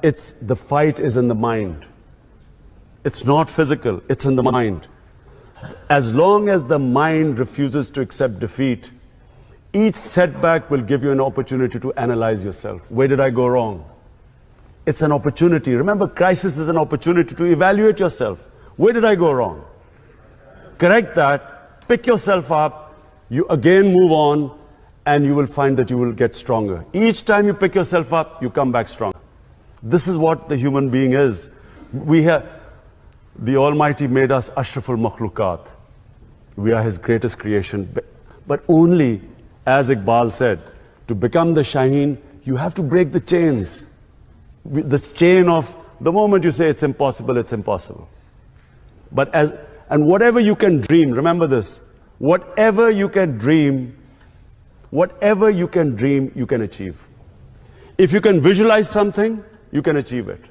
the fight is in the mind. It's not physical, it's in the mind. As long as the mind refuses to accept defeat, each setback will give you an opportunity to analyze yourself. Where did I go wrong? It's an opportunity. Remember, crisis is an opportunity to evaluate yourself. Where did I go wrong? Correct that, pick yourself up, you again move on, and you will find that you will get stronger. Each time you pick yourself up, you come back stronger. This is what the human being is. The Almighty made us Ashraful Makhlukat. We are His greatest creation. But only, as Iqbal said, to become the Shaheen, you have to break the chains. This chain of, the moment you say it's impossible, it's impossible. And whatever you can dream, remember this, whatever you can dream, you can achieve. If you can visualize something, you can achieve it.